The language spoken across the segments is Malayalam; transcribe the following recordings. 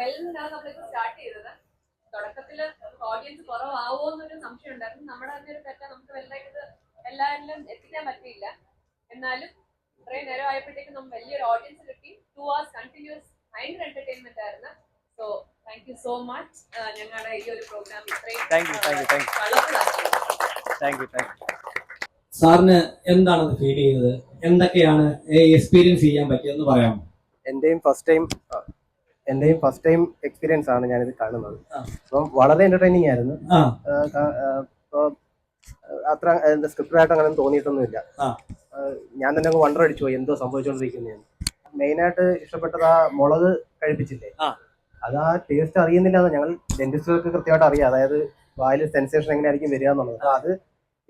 12-നാണ് നമ്മളിപ്പോൾ സ്റ്റാർട്ട് ചെയ്തത്. തുടക്കത്തില് ഓഡിയൻസ് കുറവാവോ എന്നൊരു സംശയം ഉണ്ടായിരുന്നു. നമ്മുടെ തന്നെ ഒരു തെറ്റ നമുക്ക് വലുതായിട്ട് എല്ലാവരിലും എത്തിക്കാൻ പറ്റിയില്ല. എന്നാലും ഇത്രയും നേരം ആയപ്പോഴത്തേക്കും നമുക്ക് വലിയൊരു ഓഡിയൻസ് കിട്ടി. 2 hours കണ്ടിന്യൂസ് ഭയങ്കര എന്റർടൈൻമെന്റ് ആയിരുന്നു. So thank you so much. ഞങ്ങളുടെ ഈ ഒരു പ്രോഗ്രാം ഇത്രയും സാറിന് എന്താണ് ഫീൽ ചെയ്തത്? എന്തൊക്കെയാണ് എക്സ്പീരിയൻസ് ചെയ്യാൻ പറ്റിയെന്ന് പറയാമോ? എന്റെയും ഫസ്റ്റ് ടൈം എക്സ്പീരിയൻസ് ആണ് ഞാനിത് കാണുന്നത്. അപ്പം വളരെ എന്റർടൈനിങ് ആയിരുന്നു. അത്ര സ്ക്രിപ്റ്റഡ് ആയിട്ട് അങ്ങനെ തോന്നിയിട്ടൊന്നുമില്ല. ഞാൻ തന്നെ അങ്ങ് വണ്ടർ അടിച്ചു പോയി എന്തോ സംഭവിച്ചുകൊണ്ടിരിക്കുന്നതെന്ന്. മെയിനായിട്ട് ഇഷ്ടപ്പെട്ടത് ആ മുളക് കഴിപ്പിച്ചില്ലേ, അത് ആ ടേസ്റ്റ് അറിയുന്നില്ല. ഞങ്ങൾ ഡെന്റിസ്റ്റുകൾക്ക് കൃത്യമായിട്ട് അറിയാം, അതായത് വായിൽ സെൻസേഷൻ എങ്ങനെയായിരിക്കും വരിക എന്നുള്ളത്. അപ്പൊ അത്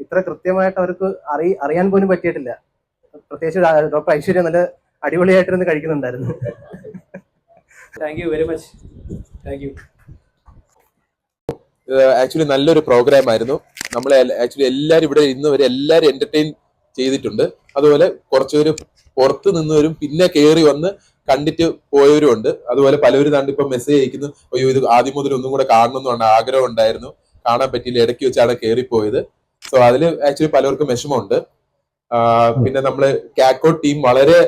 ഇത്ര കൃത്യമായിട്ട് അവർക്ക് അറിയാൻ പോലും പറ്റിയിട്ടില്ല. പ്രത്യേകിച്ച് ഡോക്ടർ ഐശ്വര്യ നല്ല അടിപൊളിയായിട്ടിരുന്ന് കഴിക്കുന്നുണ്ടായിരുന്നു. Thank you very much. Thank you. Actually നല്ലൊരു പ്രോഗ്രാം ആയിരുന്നു. നമ്മളെ ആക്ച്വലി എല്ലാവരും ഇവിടെ ഇന്നുവരെ എല്ലാവരും എന്റർടൈൻ ചെയ്തിട്ടുണ്ട്. അതുപോലെ കുറച്ചുപേര് പുറത്ത് നിന്നവരും പിന്നെ കയറി വന്ന് കണ്ടിട്ട് പോയവരും ഉണ്ട്. അതുപോലെ പലവരും താണ്ട് ഇപ്പൊ മെസ്സേജ് അയക്കുന്നു, അയ്യോ ഇത് ആദ്യം മുതൽ ഒന്നും കൂടെ കാണണമെന്നാണ് ആഗ്രഹം ഉണ്ടായിരുന്നു, കാണാൻ പറ്റിയില്ല, ഇടയ്ക്ക് വെച്ചാണ് കയറിപ്പോയത്. സോ അതിൽ ആക്ച്വലി പലർക്കും വിഷമമുണ്ട്. പിന്നെ നമ്മള് കാക്കോ ടീം വളരെ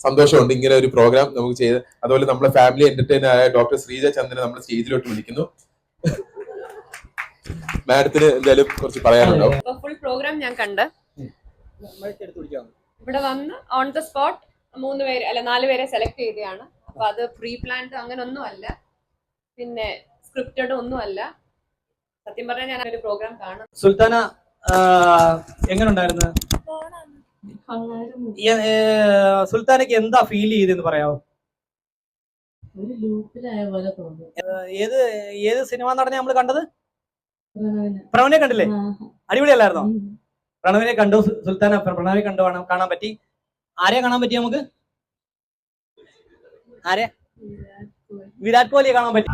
സന്തോഷമുണ്ട് ഇങ്ങനെ ഒരു പ്രോഗ്രാം നമുക്ക് ചെയ്ത്. അതുപോലെ നമ്മളെ ഫാമിലി എന്റർടൈനർ ആയ ഡോക്ടർ ശ്രീജ ചന്ദ്രനെ നമ്മൾ സ്റ്റേജിലോട്ട് വിളിക്കുന്നു. മാഡത്തിന് എന്തായാലും കുറച്ച് പറയാനുണ്ടോ? ഫുൾ പ്രോഗ്രാം ഞാൻ കണ്ട് ഇവിടെ വന്ന് ഓൺ ദ സ്പോട്ട് 4 പേരെ സെലക്ട് ചെയ്തതാണ്. അപ്പൊ അത് പ്രീ പ്ലാൻഡ് അങ്ങനെ ഒന്നും അല്ല, പിന്നെ സ്ക്രിപ്റ്റഡ് ഒന്നും അല്ല. സത്യം പറഞ്ഞാൽ ഞാൻ ഒരു പ്രോഗ്രാം കാണും. സുൽത്താന എങ്ങനെ ഉണ്ടായിരുന്നു? സുൽത്താനക്ക് എന്താ ഫീൽ ചെയ്തെന്ന് പറയാമോ? ഏത് സിനിമ നടനെ നമ്മൾ കണ്ടത്? പ്രണവിനെ കണ്ടില്ലേ? അടിപൊളിയല്ലായിരുന്നോ? പ്രണവിനെ കണ്ടു. സുൽത്താന പ്രണവിനെ കണ്ടു കാണാൻ പറ്റി. ആരെയാ കാണാൻ പറ്റി നമുക്ക്? വിരാട് കോഹ്ലിയെ കാണാൻ പറ്റി.